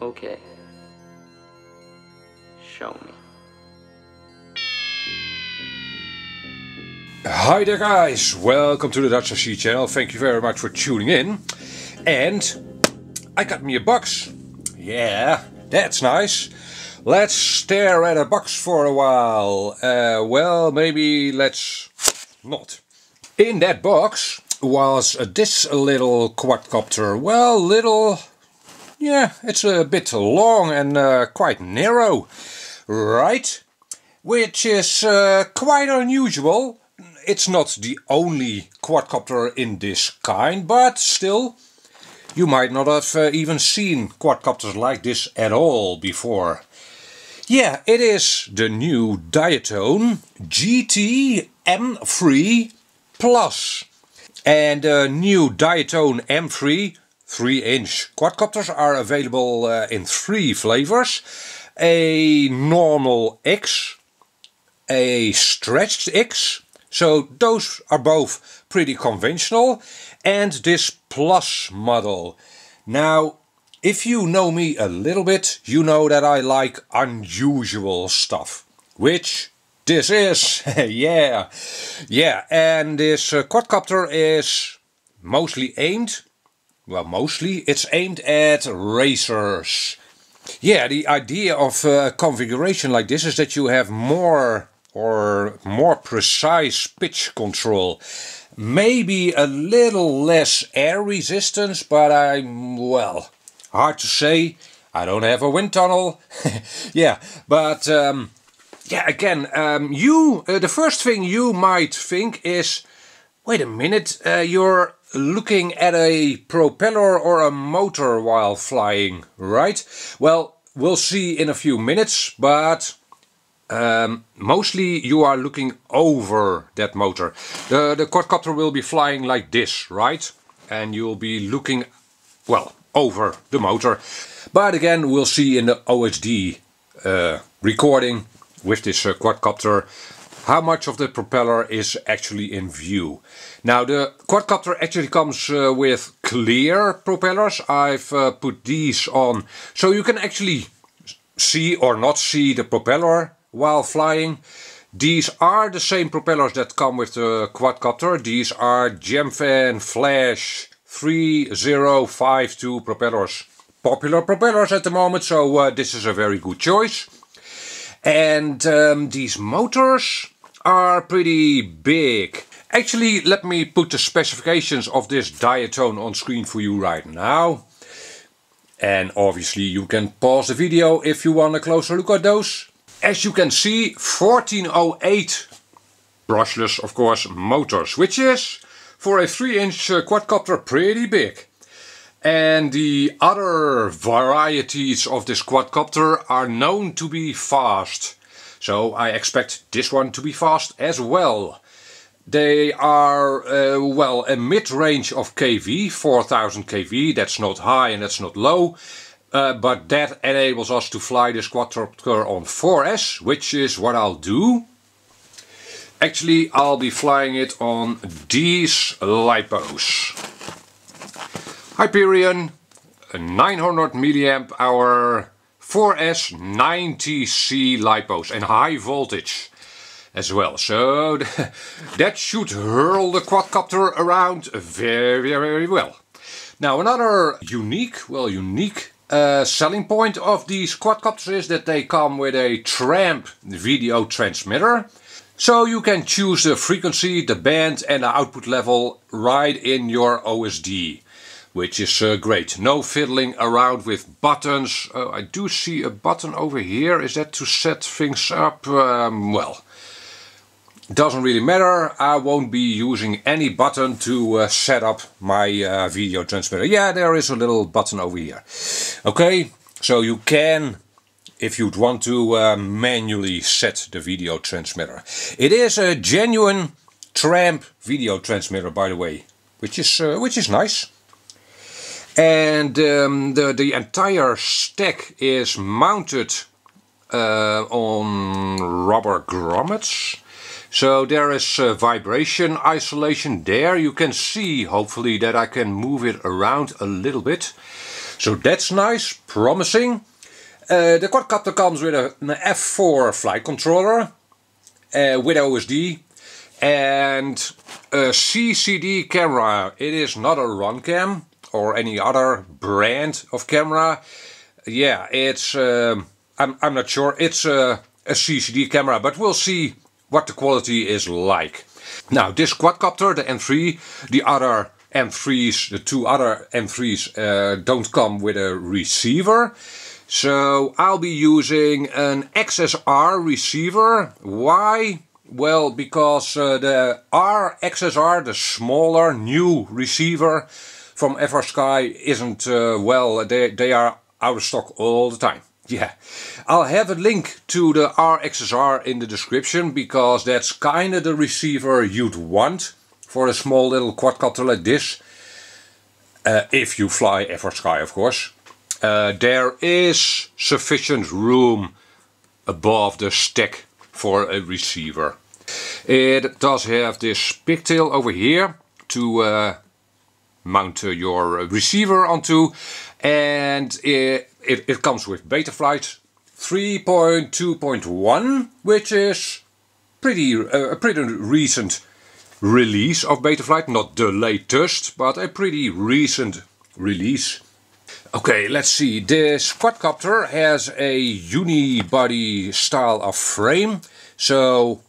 Okay. Show me. Hi there guys, welcome to the Dutch FC channel. Thank you very much for tuning in. And I got me a box. Yeah, that's nice. Let's stare at a box for a while. Well, maybe let's not. In that box was this little quadcopter. Well, little, yeah, it's a bit long and quite narrow, right? Which is quite unusual. It's not the only quadcopter in this kind, but still, you might not have even seen quadcopters like this at all before. Yeah, it is the new Diatone GT M3 Plus. And the new Diatone M3 3-inch quadcopters are available in 3 flavors. A normal X, a stretched X, so those are both pretty conventional, and this Plus model. Now, if you know me a little bit, you know that I like unusual stuff, which this is. yeah, and this quadcopter is mostly aimed, well, it's aimed at racers. Yeah, the idea of configuration like this is that you have more precise pitch control. Maybe a little less air resistance, but well, hard to say. I don't have a wind tunnel. Yeah, but yeah, again, the first thing you might think is, wait a minute, you're looking at a propeller or a motor while flying, right? Well, we'll see in a few minutes, but mostly you are looking over that motor. The quadcopter will be flying like this, right? And you'll be looking, well, over the motor. But again, we'll see in the OSD recording with this quadcopter how much of the propeller is actually in view. Now, the quadcopter actually comes with clear propellers. I've put these on so you can actually see or not see the propeller while flying. These are the same propellers that come with the quadcopter. These are Gemfan Falsh 3052 propellers. Popular propellers at the moment, so this is a very good choice. And these motors are pretty big. Actually, let me put the specifications of this Diatone on screen for you right now. And obviously you can pause the video if you want a closer look at those. As you can see, 1408 brushless, of course, motors, which is for a 3-inch quadcopter pretty big. And the other varieties of this quadcopter are known to be fast. So I expect this one to be fast as well. They are, well, a mid-range of kV, 4000 kV. That's not high and that's not low. But that enables us to fly this quadcopter on 4S, which is what I'll do. Actually, I'll be flying it on these lipos. Hyperion, 900 milliamp hour 4S 90C lipos and high voltage as well. So that should hurl the quadcopter around very well. Now, another unique selling point of these quadcopters is that they come with a tramp video transmitter. So you can choose the frequency, the band and the output level right in your OSD. Which is great. No fiddling around with buttons. I do see a button over here. Is that to set things up? Well, doesn't really matter. I won't be using any button to set up my video transmitter. Yeah, there is a little button over here. Okay, so you can, if you'd want to, manually set the video transmitter. It is a genuine tramp video transmitter, by the way, which is nice. And the entire stack is mounted on rubber grommets. So there is vibration isolation there. You can see, hopefully, that I can move it around a little bit. So that's nice, promising. The quadcopter comes with an F4 flight controller with OSD and a CCD camera. It is not a Runcam or any other brand of camera. Yeah, it's I'm not sure. It's a CCD camera, but we'll see what the quality is like. Now this quadcopter, the M3, the other M3s, the two other M3s don't come with a receiver. So I'll be using an XSR receiver. Why? Well, because the XSR, the smaller new receiver from FrSky, isn't well, they are out of stock all the time. Yeah, I'll have a link to the RXSR in the description, because that's kind of the receiver you'd want for a small little quadcopter like this. If you fly FrSky, of course. There is sufficient room above the stack for a receiver. It does have this pigtail over here to mount your receiver onto, and it comes with Betaflight 3.2.1, which is a pretty recent release of Betaflight. Not the latest, but a pretty recent release. Okay, let's see. This quadcopter has a unibody style of frame, so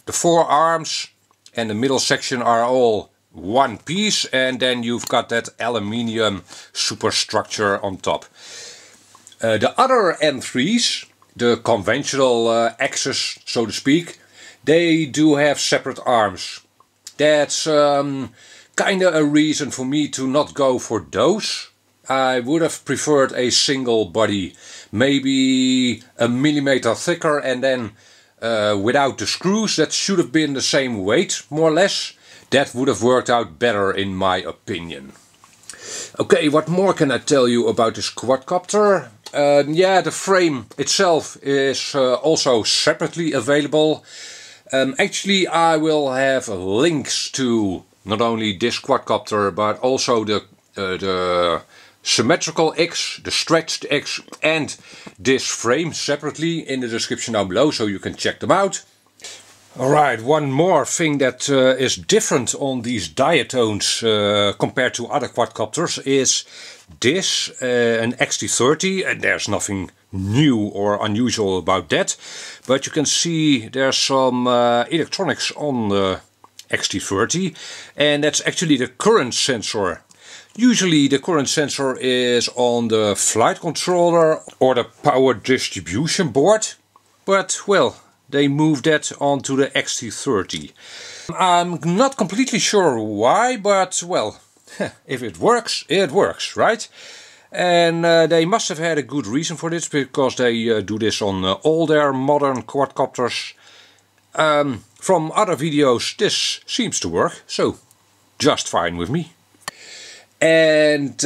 the four arms and the middle section are all one piece, and then you've got that aluminium superstructure on top. The other M3s, the conventional axes, so to speak, they do have separate arms. That's kind of a reason for me to not go for those. I would have preferred a single body, maybe a millimeter thicker, and then without the screws. That should have been the same weight, more or less. That would have worked out better in my opinion. Okay, what more can I tell you about this quadcopter? Yeah, the frame itself is also separately available. Actually, I will have links to not only this quadcopter, but also the symmetrical X, the stretched X, and this frame separately in the description down below, so you can check them out. Alright, one more thing that is different on these Diatones compared to other quadcopters is this, an XT30, and there's nothing new or unusual about that, but you can see there's some electronics on the XT30, and that's actually the current sensor. Usually the current sensor is on the flight controller or the power distribution board, but well, they moved that onto the XT30. I'm not completely sure why, but well, if it works, right? And they must have had a good reason for this, because they do this on all their modern quadcopters. From other videos this seems to work, so just fine with me. And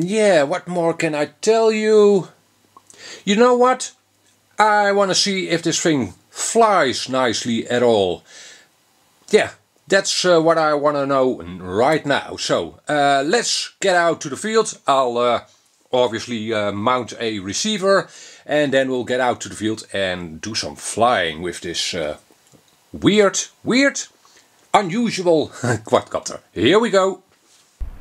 yeah, what more can I tell you? You know what? I want to see if this thing flies nicely at all. Yeah, that's what I want to know right now. So let's get out to the field. I'll obviously mount a receiver, and then we'll get out to the field and do some flying with this weird, unusual quadcopter. Here we go.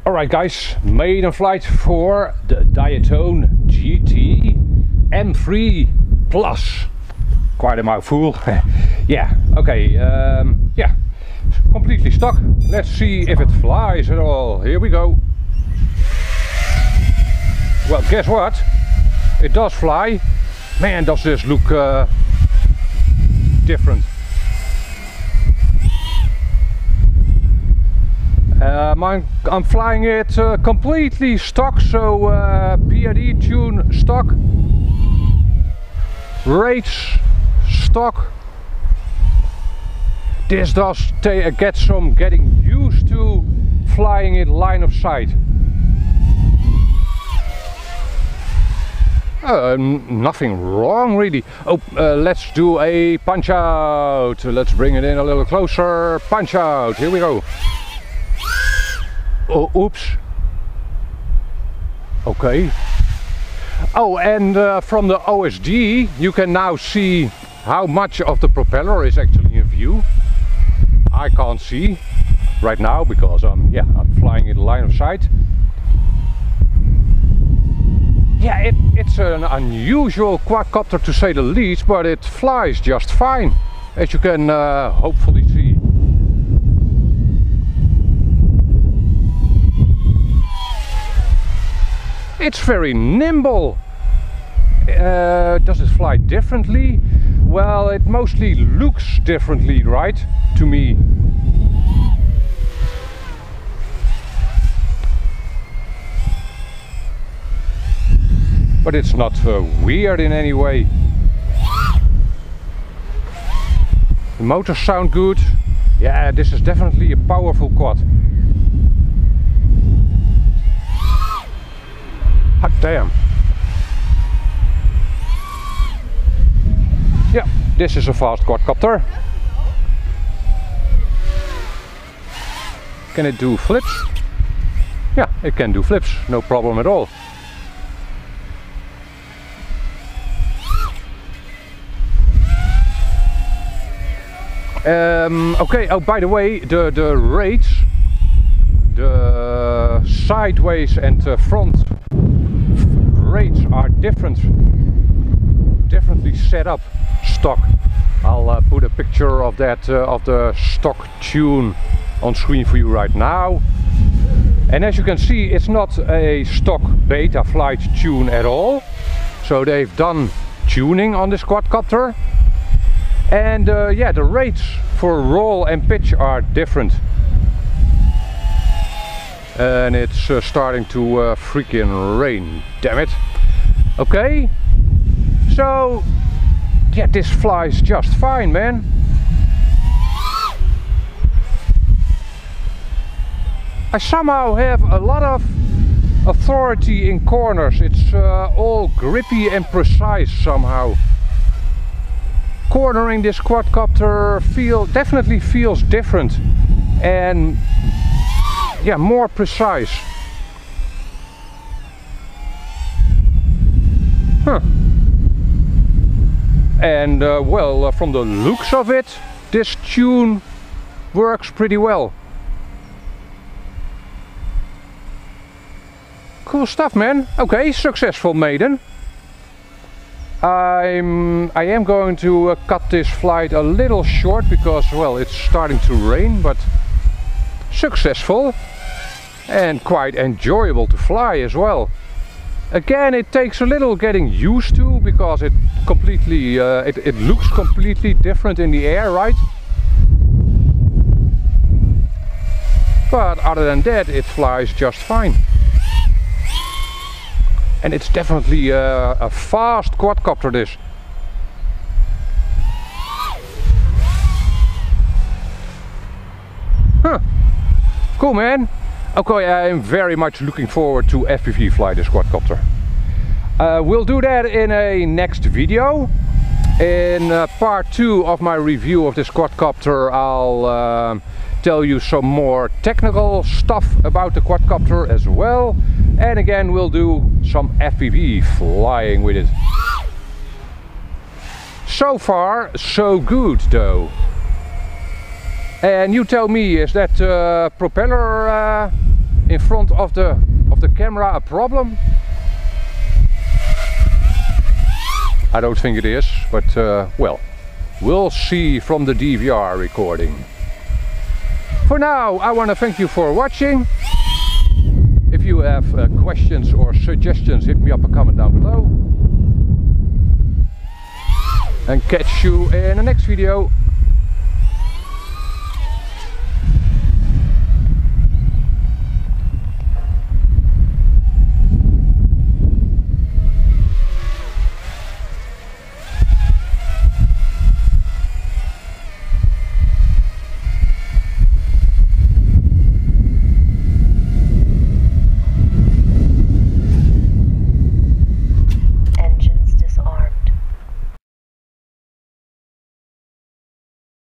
Alright guys, maiden flight for the Diatone GT M3 Plus. Quite a mouthful. Yeah, okay, yeah, completely stuck. Let's see if it flies at all. Here we go. Well, guess what? It does fly. Man, does this look different. I'm flying it completely stock, so PID tune stock, rates stock. This does get some getting used to flying it line of sight. Nothing wrong really. Oh, let's do a punch out. Let's bring it in a little closer. Punch out. Here we go. Oh, oops. Okay. Oh, and from the OSD you can now see how much of the propeller is actually in view. I can't see right now because I'm flying in the line of sight. Yeah, it's an unusual quadcopter to say the least, but it flies just fine, as you can hopefully see. It's very nimble. Does it fly differently? Well, it mostly looks differently, right, to me. But it's not weird in any way. The motors sound good. Yeah, this is definitely a powerful quad. Hot damn. Yeah, this is a fast quadcopter. Can it do flips? Yeah, it can do flips, no problem at all. Okay, oh, by the way, the rates, the sideways and front rates are differently set up stock. I'll put a picture of that, of the stock tune on screen for you right now. And as you can see, it's not a stock Betaflight tune at all. So they've done tuning on this quadcopter. And yeah, the rates for roll and pitch are different. And it's starting to freaking rain, damn it. Okay, so yeah, this flies just fine, man. I somehow have a lot of authority in corners. It's all grippy and precise somehow. Cornering this quadcopter definitely feels different and yeah, more precise. Huh. And well, from the looks of it, this tune works pretty well. Cool stuff, man. Okay, successful maiden. I am going to cut this flight a little short because, well, it's starting to rain, but successful and quite enjoyable to fly as well. Again, it takes a little getting used to because it completely it looks completely different in the air, right? But other than that, it flies just fine. And it's definitely a fast quadcopter, this. Huh. Cool, man. Okay, I'm very much looking forward to FPV fly this quadcopter. We'll do that in a next video. In part 2 of my review of this quadcopter, I'll tell you some more technical stuff about the quadcopter as well. And again, we'll do some FPV flying with it. So far, so good though. And you tell me, is that propeller in front of the camera a problem? I don't think it is, but well, we'll see from the DVR recording. For now, I want to thank you for watching. If you have questions or suggestions, hit me up a comment down below. And catch you in the next video.